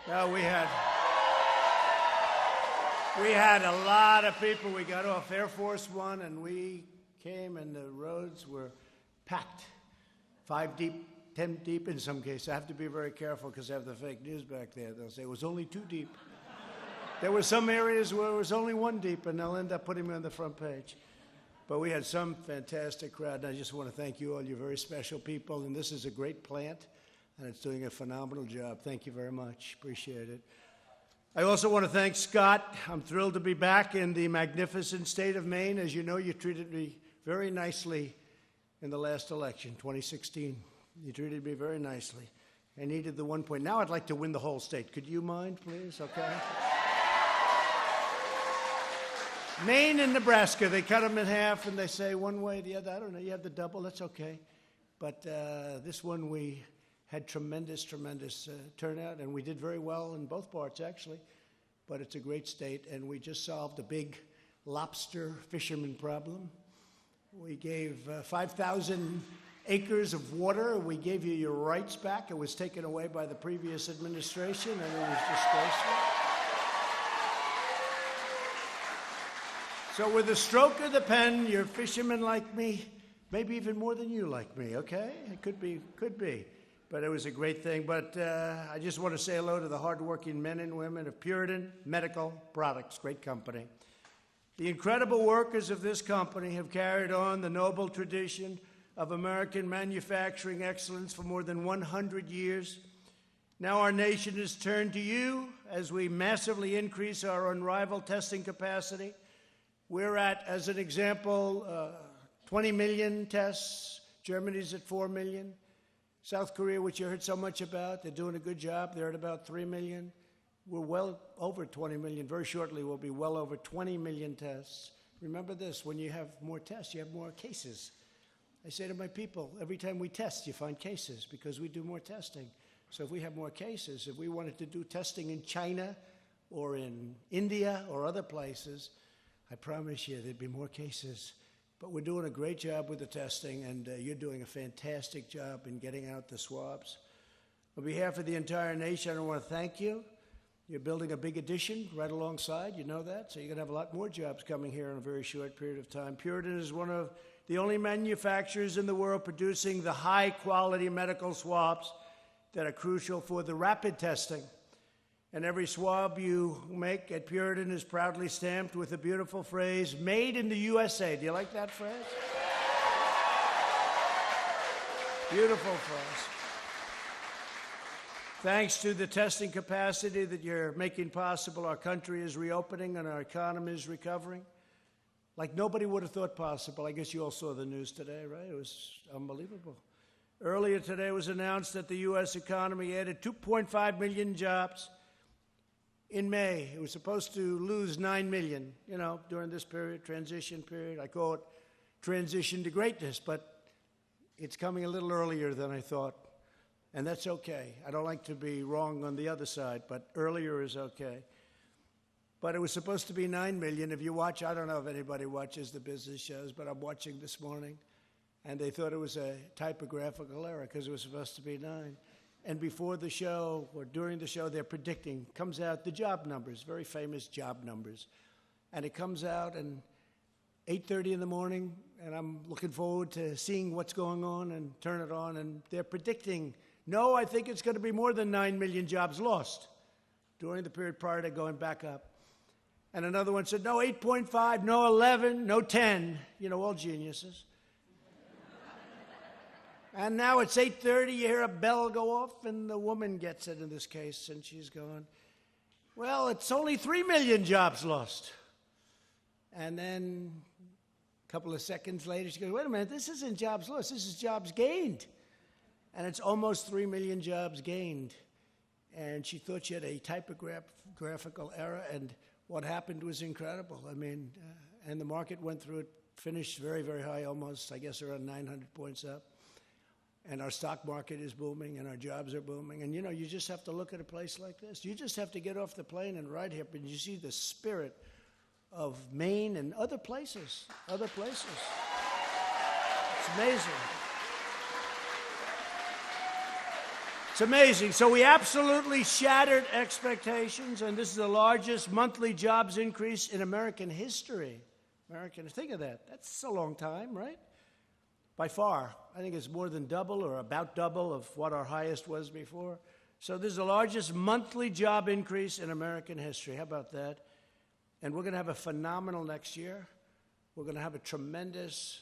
Well, we had a lot of people. We got off Air Force One, and we came, and the roads were packed, 5 deep, 10 deep in some cases. I have to be very careful because I have the fake news back there. They'll say it was only 2 deep. There were some areas where it was only 1 deep, and they'll end up putting me on the front page. But we had some fantastic crowd, and I just want to thank you all. You're very special people, and this is a great plant, and it's doing a phenomenal job. Thank you very much. Appreciate it. I also want to thank Scott. I'm thrilled to be back in the magnificent state of Maine. As you know, you treated me very nicely in the last election, 2016. You treated me very nicely. I needed the 1 point. Now I'd like to win the whole state. Could you mind, please? Okay. Maine and Nebraska, they cut them in half and they say one way or the other. I don't know, you have the double, that's okay. But this one we had tremendous turnout, and we did very well in both parts, actually. But it's a great state, and we just solved a big lobster fisherman problem. We gave 5,000 acres of water. We gave you your rights back. It was taken away by the previous administration, and it was disgraceful. So with a stroke of the pen, you're fishermen like me, maybe even more than you like me, okay? It could be. But it was a great thing. But I just want to say hello to the hardworking men and women of Puritan Medical Products, great company. The incredible workers of this company have carried on the noble tradition of American manufacturing excellence for more than 100 years. Now our nation has turned to you as we massively increase our unrivaled testing capacity. We're at, as an example, 20 million tests. Germany's at 4 million. South Korea, which you heard so much about, they're doing a good job. They're at about 3 million. We're well over 20 million. Very shortly, we'll be well over 20 million tests. Remember this, when you have more tests, you have more cases. I say to my people, every time we test, you find cases because we do more testing. So if we have more cases, if we wanted to do testing in China or in India or other places, I promise you there'd be more cases. But we're doing a great job with the testing, and you're doing a fantastic job in getting out the swabs. On behalf of the entire nation, I want to thank you. You're building a big addition right alongside, you know that, so you're going to have a lot more jobs coming here in a very short period of time. Puritan is one of the only manufacturers in the world producing the high-quality medical swabs that are crucial for the rapid testing. And every swab you make at Puritan is proudly stamped with a beautiful phrase, "Made in the USA." Do you like that phrase? Beautiful phrase. Thanks to the testing capacity that you're making possible, our country is reopening and our economy is recovering. Like nobody would have thought possible. I guess you all saw the news today, right? It was unbelievable. Earlier today it was announced that the U.S. economy added 2.5 million jobs. In May, it was supposed to lose 9 million, during this period, transition period. I call it transition to greatness, but it's coming a little earlier than I thought, and that's okay. I don't like to be wrong on the other side, but earlier is okay. But it was supposed to be 9 million. If you watch, I don't know if anybody watches the business shows, but I'm watching this morning, and they thought it was a typographical error because it was supposed to be 9. And before the show, or during the show, they're predicting, comes out the job numbers, very famous job numbers. And it comes out at 8:30 in the morning, and I'm looking forward to seeing what's going on and turn it on, and they're predicting, no, I think it's going to be more than 9 million jobs lost during the period prior to going back up. And another one said, no, 8.5, no 11, no 10, all geniuses. And now it's 8:30, you hear a bell go off, and the woman gets it in this case, and she's going, well, it's only 3 million jobs lost. And then a couple of seconds later, she goes, wait a minute, this isn't jobs lost, this is jobs gained. And it's almost 3 million jobs gained. And she thought she had a typographical error, and what happened was incredible. And the market went through it, finished very, very high, almost, I guess, around 900 points up. And our stock market is booming, and our jobs are booming. And, you just have to look at a place like this. You just have to get off the plane and ride here, and you see the spirit of Maine and other places. It's amazing. It's amazing. So we absolutely shattered expectations, and this is the largest monthly jobs increase in American history. Think of that. That's a long time, right? By far. I think it's more than double or about double of what our highest was before. So this is the largest monthly job increase in American history. How about that? And we're going to have a phenomenal next year. We're going to have a tremendous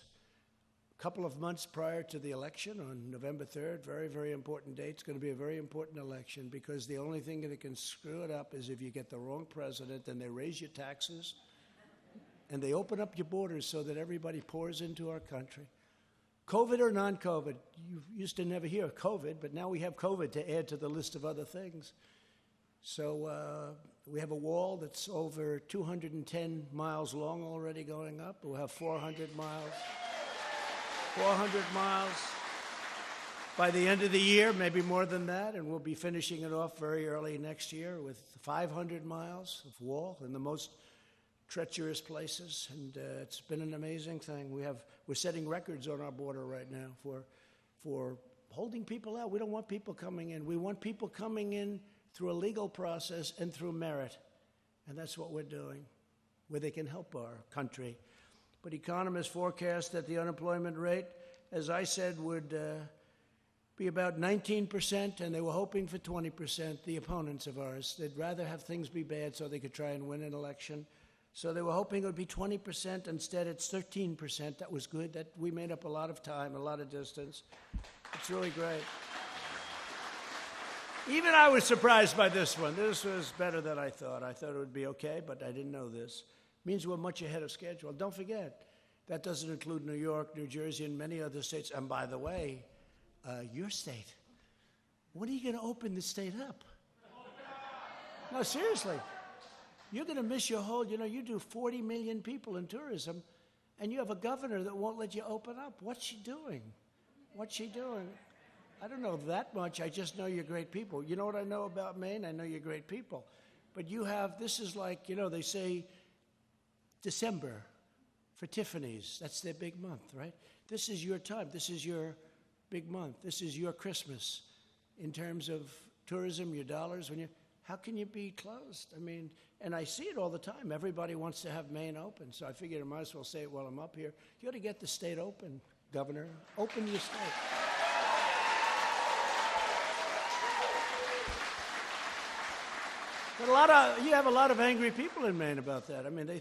couple of months prior to the election on November 3rd. Very, very important date. It's going to be a very important election because the only thing that can screw it up is if you get the wrong president and they raise your taxes and they open up your borders so that everybody pours into our country. COVID or non-COVID, you used to never hear of COVID, but now we have COVID to add to the list of other things. So we have a wall that's over 210 miles long already going up. We'll have 400 miles. 400 miles by the end of the year, maybe more than that, and we'll be finishing it off very early next year with 500 miles of wall in the most treacherous places, and it's been an amazing thing. We're setting records on our border right now for holding people out. We don't want people coming in. We want people coming in through a legal process and through merit, and that's what we're doing, where they can help our country. But economists forecast that the unemployment rate, as I said, would be about 19%, and they were hoping for 20%, the opponents of ours. They'd rather have things be bad so they could try and win an election. So they were hoping it would be 20%. Instead, it's 13%. That was good. That we made up a lot of time, a lot of distance. It's really great. Even I was surprised by this one. This was better than I thought. I thought it would be okay, but I didn't know this. Means we're much ahead of schedule. Don't forget, that doesn't include New York, New Jersey, and many other states. And by the way, your state, when are you going to open the state up? No, seriously. You're going to miss your whole, you do 40 million people in tourism, and you have a governor that won't let you open up. What's she doing? What's she doing? I don't know that much. I just know you're great people. You know what I know about Maine? I know you're great people. But this is like, they say, December for Tiffany's. That's their big month, right? This is your time. This is your big month. This is your Christmas in terms of tourism, your dollars. How can you be closed? And I see it all the time. Everybody wants to have Maine open, so I figured I might as well say it while I'm up here. You ought to get the state open, Governor. Open your state. But you have a lot of angry people in Maine about that. They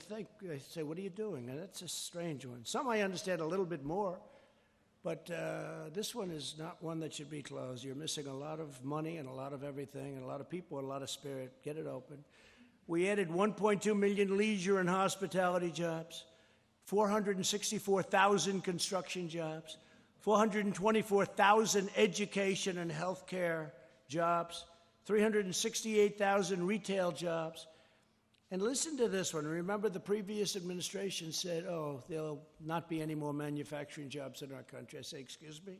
say, what are you doing? And that's a strange one. Some I understand a little bit more, but this one is not one that should be closed. You're missing a lot of money and a lot of everything and a lot of people and a lot of spirit. Get it open. We added 1.2 million leisure and hospitality jobs, 464,000 construction jobs, 424,000 education and healthcare jobs, 368,000 retail jobs. And listen to this one. Remember, the previous administration said, there'll not be any more manufacturing jobs in our country. I say, excuse me?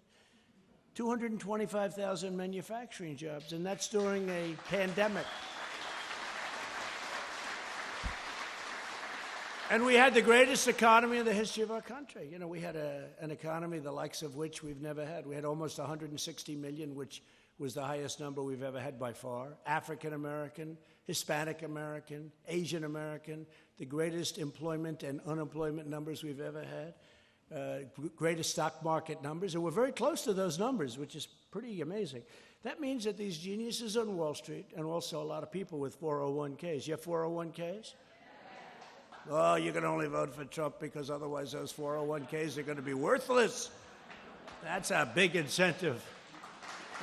225,000 manufacturing jobs, and that's during a pandemic. And we had the greatest economy in the history of our country. We had an economy the likes of which we've never had. We had almost 160 million, which was the highest number we've ever had by far. African American, Hispanic American, Asian American, the greatest employment and unemployment numbers we've ever had, greatest stock market numbers, and we're very close to those numbers, which is pretty amazing. That means that these geniuses on Wall Street, and also a lot of people with 401ks, you have 401ks? Oh, you can only vote for Trump because otherwise those 401ks are going to be worthless. That's a big incentive.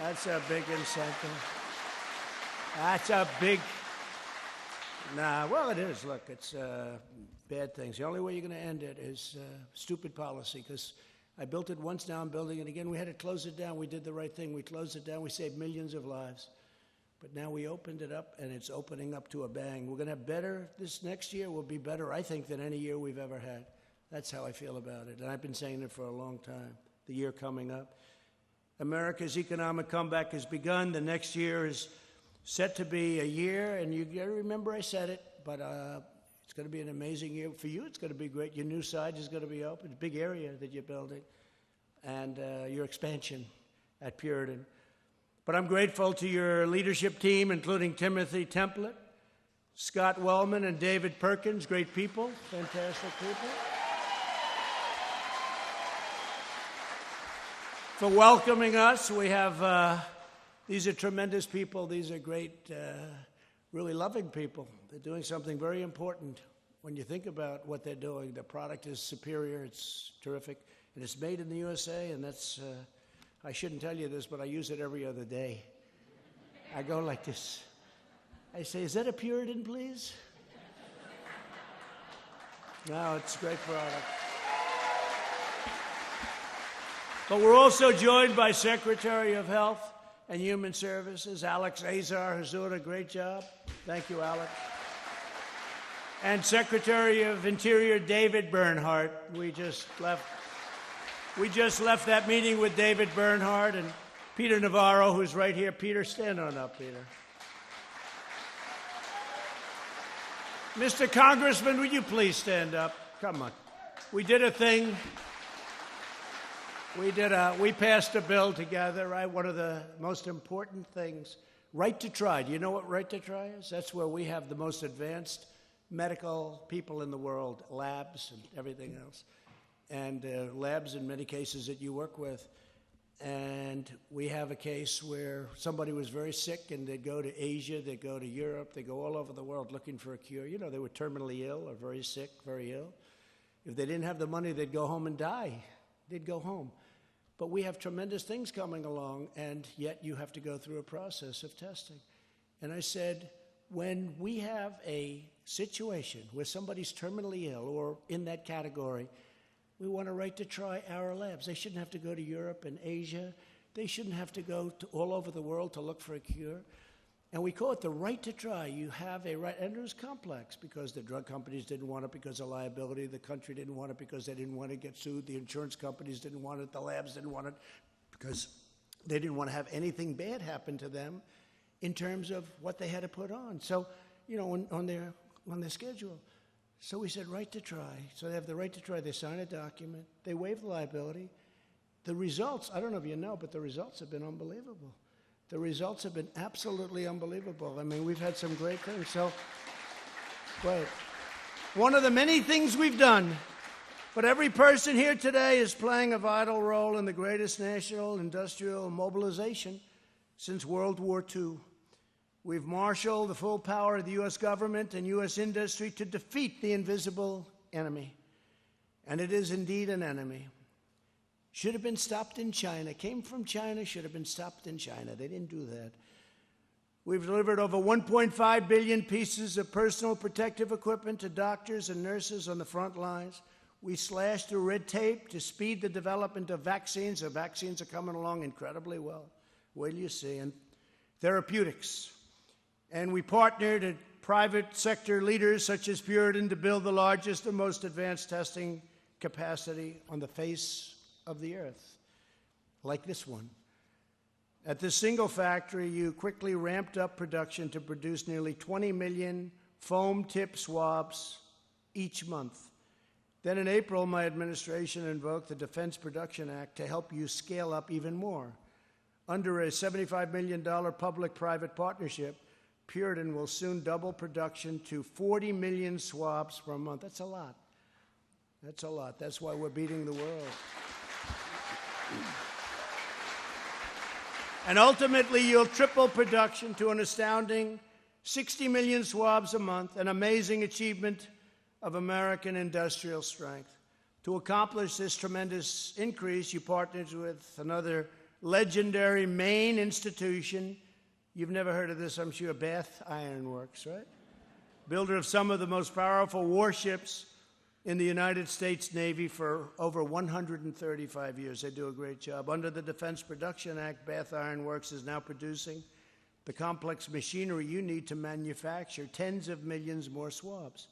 That's a big incentive. That's a big... Well, it is. Look, it's bad things. The only way you're going to end it is stupid policy, because I built it once, now I'm building it again. We had to close it down. We did the right thing. We closed it down. We saved millions of lives. But now we opened it up, and it's opening up to a bang. We're going to have better. This next year will be better, I think, than any year we've ever had. That's how I feel about it. And I've been saying it for a long time, the year coming up. America's economic comeback has begun. The next year is set to be a year, and you got to remember I said it, but it's going to be an amazing year. For you, it's going to be great. Your new site is going to be open. It's a big area that you're building, and your expansion at Puritan. But I'm grateful to your leadership team, including Timothy Templet, Scott Wellman, and David Perkins. Great people, fantastic people. For welcoming us. We have, these are tremendous people. These are great, really loving people. They're doing something very important. When you think about what they're doing, the product is superior, it's terrific, and it's made in the USA, and that's, I shouldn't tell you this, but I use it every other day. I go like this. I say, is that a Puritan, please? No, it's a great product. But we're also joined by Secretary of Health and Human Services, Alex Azar, who's doing a great job. Thank you, Alex. And Secretary of Interior, David Bernhardt. We just left that meeting with David Bernhardt and Peter Navarro, who's right here. Peter, stand on up, Peter. Mr. Congressman, would you please stand up? Come on. We did a thing. We passed a bill together, right? One of the most important things, right to try. Do you know what right to try is? That's where we have the most advanced medical people in the world, labs and everything else, and labs in many cases that you work with. And we have a case where somebody was very sick and they'd go to Asia, they'd go to Europe, they'd go all over the world looking for a cure. You know, they were terminally ill or very sick, very ill. If they didn't have the money, they'd go home and die. They'd go home. But we have tremendous things coming along, and yet you have to go through a process of testing. And I said, when we have a situation where somebody's terminally ill or in that category, we want a right to try our labs. They shouldn't have to go to Europe and Asia. They shouldn't have to go to all over the world to look for a cure. And we call it the right to try. You have a right, and it was complex because the drug companies didn't want it because of liability. The country didn't want it because they didn't want to get sued. The insurance companies didn't want it. The labs didn't want it because they didn't want to have anything bad happen to them in terms of what they had to put on. So, you know, on their schedule. So we said right to try. So they have the right to try. They sign a document. They waive the liability. The results, I don't know if you know, but the results have been unbelievable. The results have been absolutely unbelievable. I mean, we've had some great things. So, great. One of the many things we've done, but every person here today is playing a vital role in the greatest national industrial mobilization since World War II. We've marshaled the full power of the U.S. government and U.S. industry to defeat the invisible enemy. And it is indeed an enemy. Should have been stopped in China. Came from China, should have been stopped in China. They didn't do that. We've delivered over 1.5 billion pieces of personal protective equipment to doctors and nurses on the front lines. We slashed through red tape to speed the development of vaccines. The vaccines are coming along incredibly well. Wait till you see. And therapeutics. And we partnered with private sector leaders such as Puritan to build the largest and most advanced testing capacity on the face of the earth, like this one. At this single factory, you quickly ramped up production to produce nearly 20 million foam tip swabs each month. Then in April, my administration invoked the Defense Production Act to help you scale up even more. Under a $75 million public-private partnership, Puritan will soon double production to 40 million swabs per month. That's a lot. That's a lot. That's why we're beating the world. And ultimately, you'll triple production to an astounding 60 million swabs a month, an amazing achievement of American industrial strength. To accomplish this tremendous increase, you partnered with another legendary Maine institution. You've never heard of this, I'm sure, Bath Iron Works, right? Builder of some of the most powerful warships in the United States Navy for over 135 years. They do a great job. Under the Defense Production Act, Bath Iron Works is now producing the complex machinery you need to manufacture tens of millions more swabs.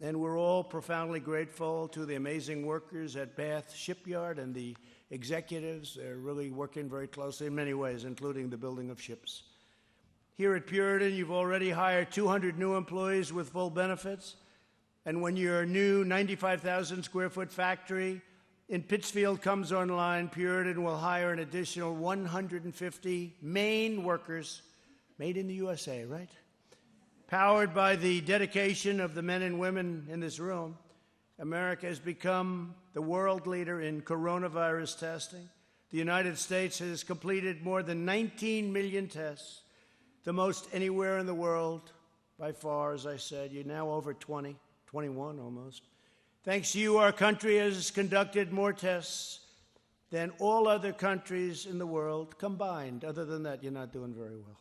And we're all profoundly grateful to the amazing workers at Bath Shipyard and the executives. They're really working very closely in many ways, including the building of ships. Here at Puritan, you've already hired 200 new employees with full benefits. And when your new 95,000 square foot factory in Pittsfield comes online, Puritan will hire an additional 150 Maine workers, made in the USA, right? Powered by the dedication of the men and women in this room, America has become the world leader in coronavirus testing. The United States has completed more than 19 million tests, the most anywhere in the world by far, as I said. You're now over 20, 21 almost. Thanks to you, our country has conducted more tests than all other countries in the world combined. Other than that, you're not doing very well.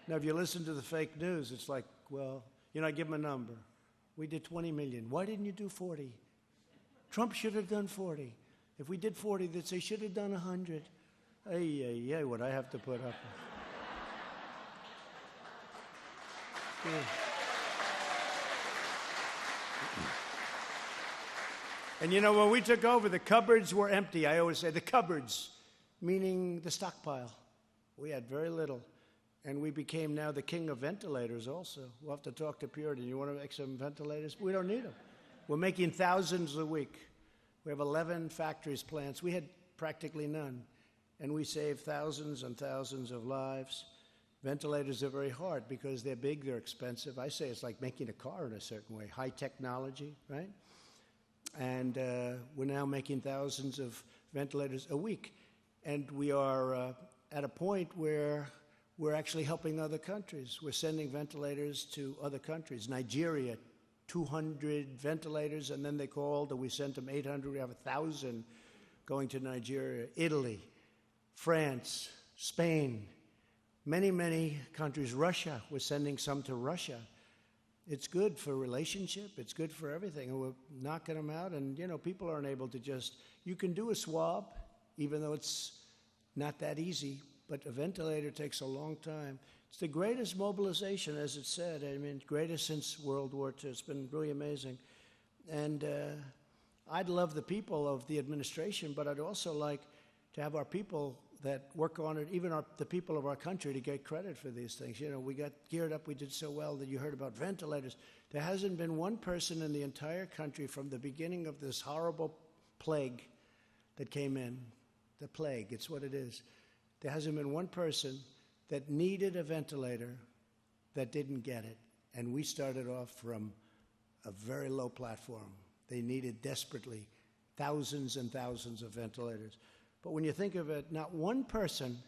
Now, if you listen to the fake news, it's like, well, I give them a number. We did 20 million. Why didn't you do 40? Trump should have done 40. If we did 40, they'd say, should have done 100. Ay, what I have to put up with. Yeah. And when we took over, the cupboards were empty. I always say the cupboards, meaning the stockpile. We had very little. And we became now the king of ventilators also. We'll have to talk to Puritan. You want to make some ventilators? We don't need them. We're making thousands a week. We have 11 factories, plants. We had practically none. And we save thousands and thousands of lives. Ventilators are very hard because they're big, they're expensive. I say it's like making a car in a certain way. High technology, right? And we're now making thousands of ventilators a week. And we are at a point where we're actually helping other countries. We're sending ventilators to other countries. Nigeria, 200 ventilators, and then they called, and we sent them 800. We have 1,000 going to Nigeria. Italy, France, Spain, many, many countries. Russia, we're sending some to Russia. It's good for relationship. It's good for everything. And we're knocking them out, and, people aren't able to you can do a swab, even though it's not that easy. But a ventilator takes a long time. It's the greatest mobilization, as it said. I mean, greatest since World War II. It's been really amazing. And I'd love the people of the administration, but I'd also like to have our people that work on it, even the people of our country, to get credit for these things. We got geared up. We did so well that you heard about ventilators. There hasn't been one person in the entire country from the beginning of this horrible plague that came in. The plague, it's what it is. There hasn't been one person that needed a ventilator that didn't get it. And we started off from a very low platform. They needed desperately thousands and thousands of ventilators. But when you think of it, not one person,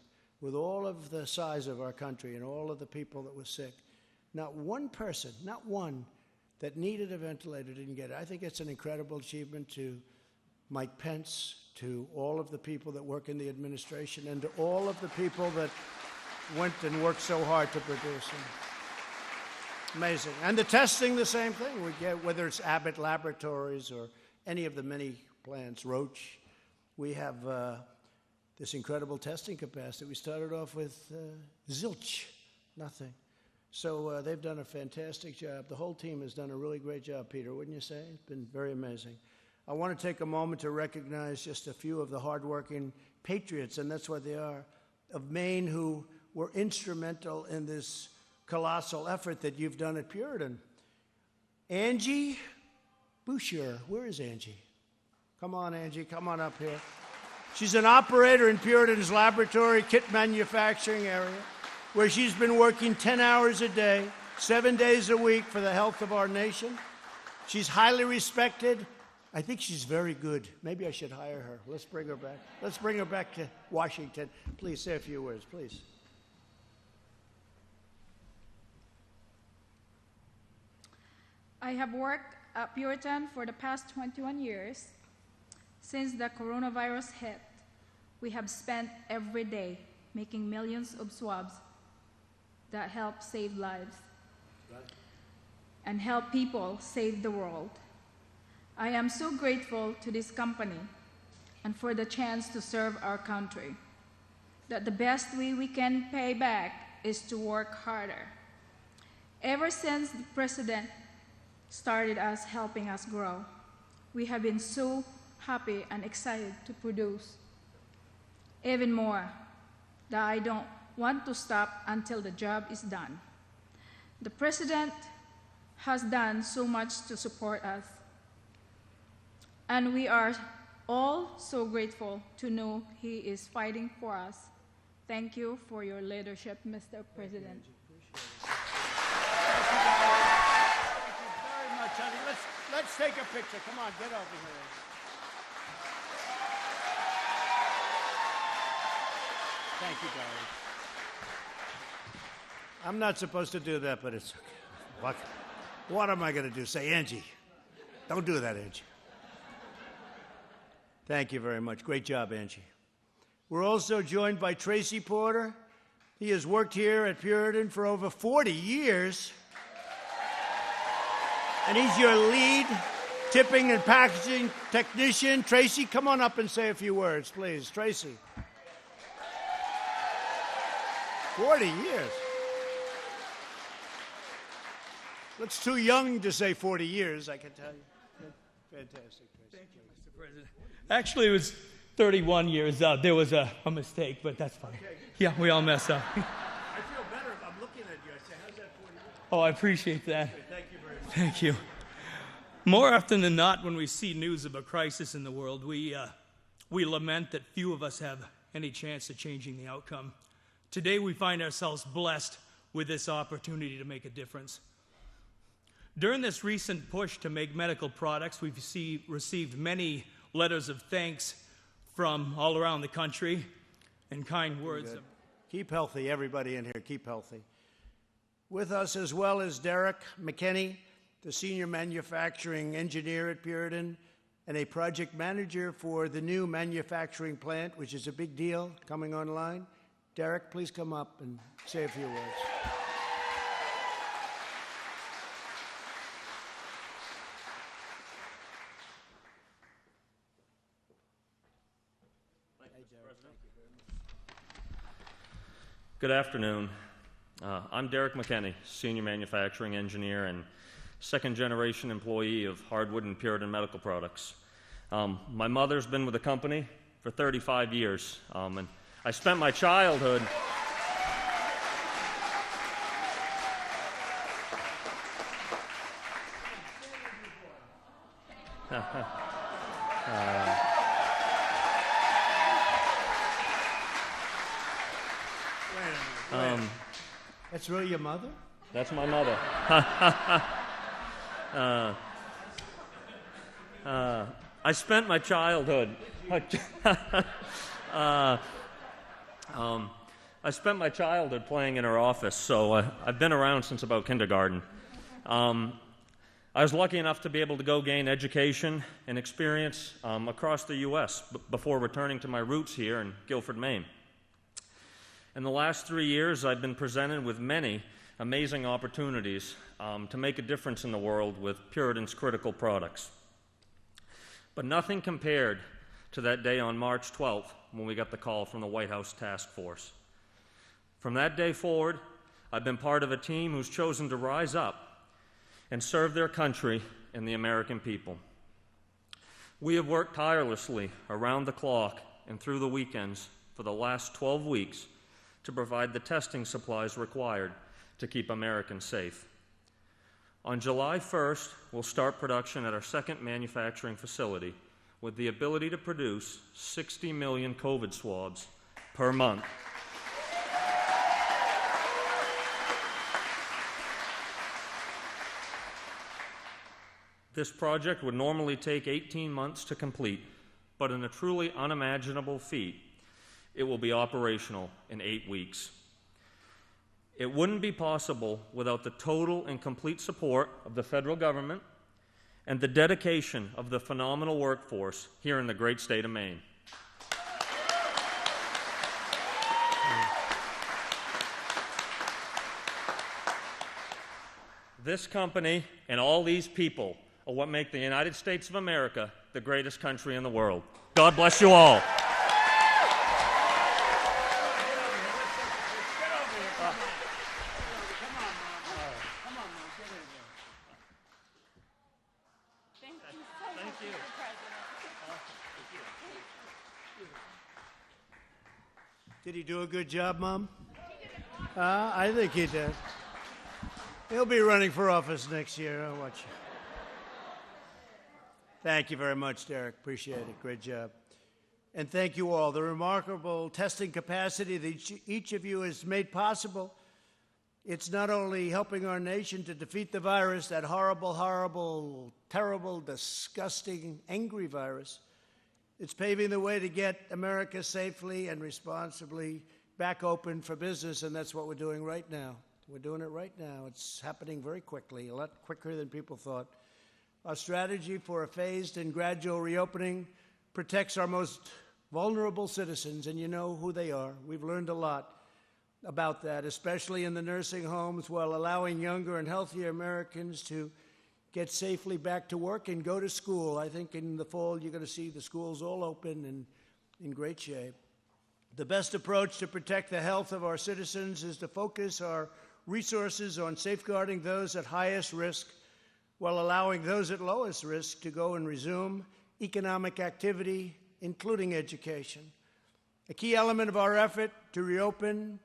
with all of the size of our country and all of the people that were sick, not one person, not one, that needed a ventilator didn't get it. I think it's an incredible achievement to Mike Pence, to all of the people that work in the administration, and to all of the people that went and worked so hard to produce them. Amazing. And the testing, the same thing. We get, whether it's Abbott Laboratories or any of the many plants, Roche, we have this incredible testing capacity. We started off with zilch, nothing. So they've done a fantastic job. The whole team has done a really great job, Peter, wouldn't you say? It's been very amazing. I want to take a moment to recognize just a few of the hardworking patriots, and that's what they are, of Maine, who were instrumental in this colossal effort that you've done at Puritan. Angie Boucher, where is Angie? Come on, Angie, come on up here. She's an operator in Puritan's laboratory, kit manufacturing area, where she's been working 10 hours a day, 7 days a week for the health of our nation. She's highly respected. I think she's very good. Maybe I should hire her. Let's bring her back. Let's bring her back to Washington. Please say a few words, please. I have worked at Puritan for the past 21 years. Since the coronavirus hit, we have spent every day making millions of swabs that help save lives and help people save the world. I am so grateful to this company and for the chance to serve our country, that the best way we can pay back is to work harder. Ever since the President started helping us grow, we have been so happy and excited to produce even more, that I don't want to stop until the job is done. The President has done so much to support us. And we are all so grateful to know he is fighting for us. Thank you for your leadership, Mr. President. Thank you very much, honey. Let's take a picture. Come on, get over here. Thank you, darling. I'm not supposed to do that, but it's okay. What am I going to do? Say, Angie. Don't do that, Angie. Thank you very much. Great job, Angie. We're also joined by Tracy Porter. He has worked here at Puritan for over 40 years. And he's your lead tipping and packaging technician. Tracy, come on up and say a few words, please. Tracy. 40 years. Looks too young to say 40 years, I can tell you. Fantastic, Tracy. Thank you, Mr. President. Actually, it was 31 years out. There was a mistake, but that's fine. Okay. Yeah, we all mess up. I feel better if I'm looking at you. I say, how's that 40 years? Oh, I appreciate that. Okay, thank you very much. Thank you. More often than not, when we see news of a crisis in the world, we lament that few of us have any chance of changing the outcome. Today, we find ourselves blessed with this opportunity to make a difference. During this recent push to make medical products, we've received many letters of thanks from all around the country and kind words. Keep healthy, everybody in here. Keep healthy. With us as well as Derek McKinney, the senior manufacturing engineer at Puritan and a project manager for the new manufacturing plant, which is a big deal coming online. Derek, please come up and say a few words. Good afternoon. I'm Derek McKinney, Senior Manufacturing Engineer and second-generation employee of Hardwood and Puritan Medical Products. My mother's been with the company for 35 years, and I spent my childhood That's really your mother? That's my mother. I spent my childhood. I spent my childhood playing in her office, so I've been around since about kindergarten. I was lucky enough to be able to go gain education and experience across the U.S. Before returning to my roots here in Guilford, Maine. In the last 3 years, I've been presented with many amazing opportunities to make a difference in the world with Puritan's critical products. But nothing compared to that day on March 12th when we got the call from the White House Task Force. From that day forward, I've been part of a team who's chosen to rise up and serve their country and the American people. We have worked tirelessly around the clock and through the weekends for the last 12 weeks to provide the testing supplies required to keep Americans safe. On July 1st, we'll start production at our second manufacturing facility with the ability to produce 60 million COVID swabs per month. This project would normally take 18 months to complete, but in a truly unimaginable feat, it will be operational in 8 weeks. It wouldn't be possible without the total and complete support of the federal government and the dedication of the phenomenal workforce here in the great state of Maine. This company and all these people are what make the United States of America the greatest country in the world. God bless you all. Did he do a good job, Mom? I think he did. He'll be running for office next year. I'll watch you. Thank you very much, Derek. Appreciate it. Great job. And thank you all. The remarkable testing capacity that each of you has made possible, it's not only helping our nation to defeat the virus, that horrible, horrible, terrible, disgusting, angry virus, it's paving the way to get America safely and responsibly back open for business, and that's what we're doing right now. We're doing it right now. It's happening very quickly, a lot quicker than people thought. Our strategy for a phased and gradual reopening protects our most vulnerable citizens, and you know who they are. We've learned a lot about that, especially in the nursing homes, while allowing younger and healthier Americans to get safely back to work and go to school. I think in the fall you're going to see the schools all open and in great shape. The best approach to protect the health of our citizens is to focus our resources on safeguarding those at highest risk while allowing those at lowest risk to go and resume economic activity, including education. A key element of our effort to reopen,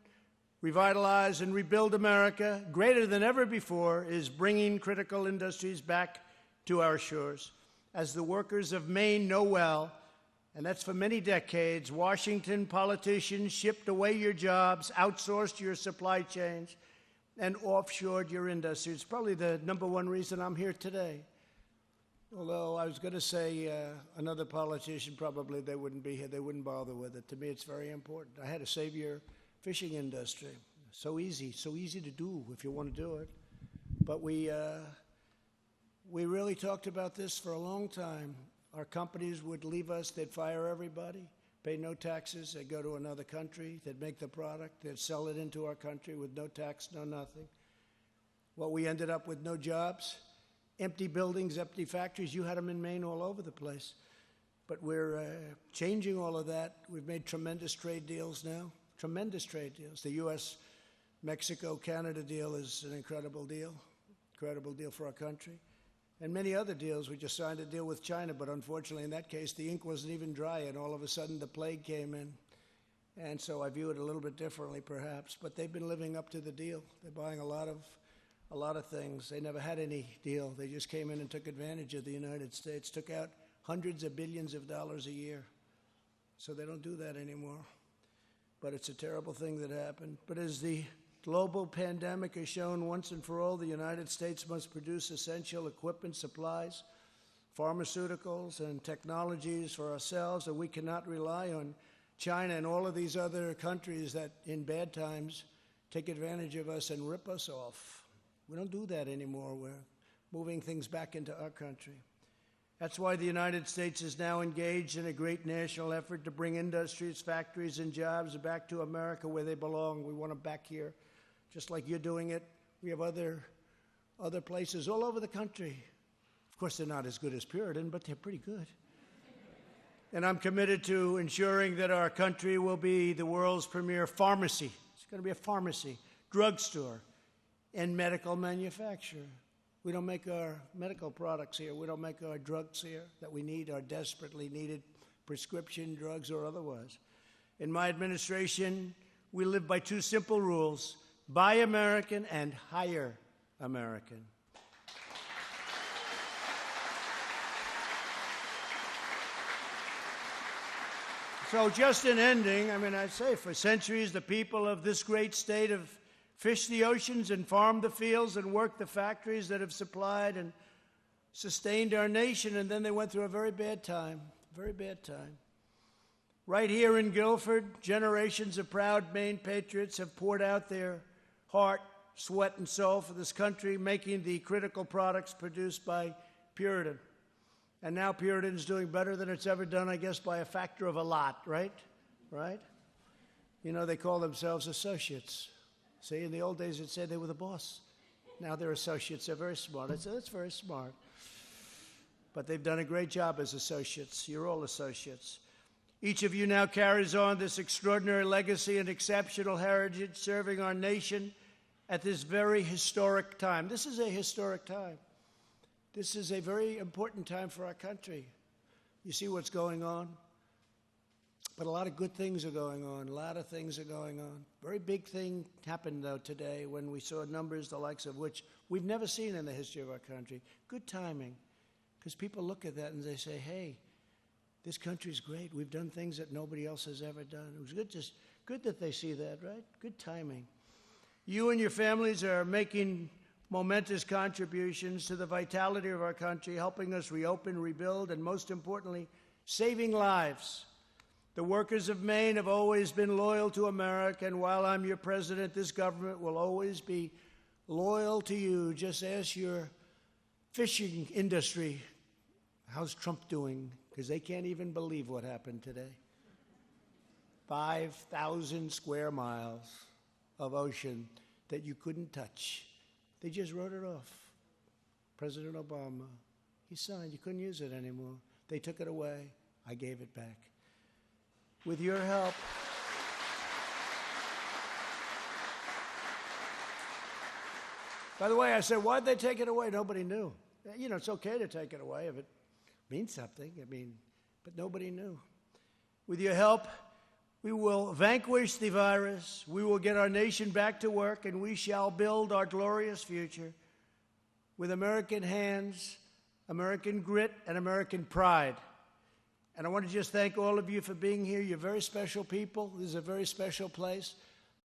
revitalize, and rebuild America, greater than ever before, is bringing critical industries back to our shores. As the workers of Maine know well, and that's for many decades, Washington politicians shipped away your jobs, outsourced your supply chains, and offshored your industry. It's probably the number one reason I'm here today. Although I was going to say another politician, probably they wouldn't be here. They wouldn't bother with it. To me, it's very important. I had to save your fishing industry. So easy to do if you want to do it. But we really talked about this for a long time. Our companies would leave us, they'd fire everybody, pay no taxes, they'd go to another country, they'd make the product, they'd sell it into our country with no tax, no nothing. Well, we ended up with no jobs, empty buildings, empty factories. You had them in Maine all over the place. But we're changing all of that. We've made tremendous trade deals now, tremendous trade deals. The U.S.-Mexico-Canada deal is an incredible deal for our country. And many other deals. We just signed a deal with China, but unfortunately in that case the ink wasn't even dry, and all of a sudden the plague came in. And so I view it a little bit differently perhaps, but they've been living up to the deal. They're buying a lot of things. They never had any deal. They just came in and took advantage of the United States, took out hundreds of billions of dollars a year. So they don't do that anymore. But it's a terrible thing that happened. But as the global pandemic has shown once and for all, the United States must produce essential equipment, supplies, pharmaceuticals, and technologies for ourselves, and we cannot rely on China and all of these other countries that in bad times take advantage of us and rip us off. We don't do that anymore. We're moving things back into our country. That's why the United States is now engaged in a great national effort to bring industries, factories, and jobs back to America where they belong. We want them back here. Just like you're doing it, we have other places all over the country. Of course, they're not as good as Puritan, but they're pretty good. And I'm committed to ensuring that our country will be the world's premier pharmacy. It's going to be a pharmacy, drugstore, and medical manufacturer. We don't make our medical products here. We don't make our drugs here that we need, our desperately needed prescription drugs or otherwise. In my administration, we live by two simple rules: buy American and hire American. So just in ending, I'd say for centuries the people of this great state have fished the oceans and farmed the fields and worked the factories that have supplied and sustained our nation, and then they went through a very bad time. Right here in Guilford, generations of proud Maine patriots have poured out their heart, sweat, and soul for this country, making the critical products produced by Puritan. And now Puritan's doing better than it's ever done, I guess, by a factor of a lot, right? You know, they call themselves associates. See, in the old days it said they were the boss. Now they're associates. They're very smart. I said, that's very smart. But they've done a great job as associates. You're all associates. Each of you now carries on this extraordinary legacy and exceptional heritage, serving our nation at this very historic time. This is a historic time. This is a very important time for our country. You see what's going on? But a lot of good things are going on. A lot of things are going on. Very big thing happened, though, today when we saw numbers the likes of which we've never seen in the history of our country. Good timing. Because people look at that and they say, hey, this country's great. We've done things that nobody else has ever done. It was good that they see that, right? Good timing. You and your families are making momentous contributions to the vitality of our country, helping us reopen, rebuild, and most importantly, saving lives. The workers of Maine have always been loyal to America, and while I'm your president, this government will always be loyal to you. Just ask your fishing industry, how's Trump doing? Because they can't even believe what happened today. 5,000 square miles of ocean that you couldn't touch. They just wrote it off. President Obama, he signed. You couldn't use it anymore. They took it away. I gave it back. With your help, by the way, I said, why'd they take it away? Nobody knew. You know, it's okay to take it away if it means something. But nobody knew. With your help, we will vanquish the virus. We will get our nation back to work, and we shall build our glorious future with American hands, American grit, and American pride. And I want to just thank all of you for being here. You're very special people. This is a very special place.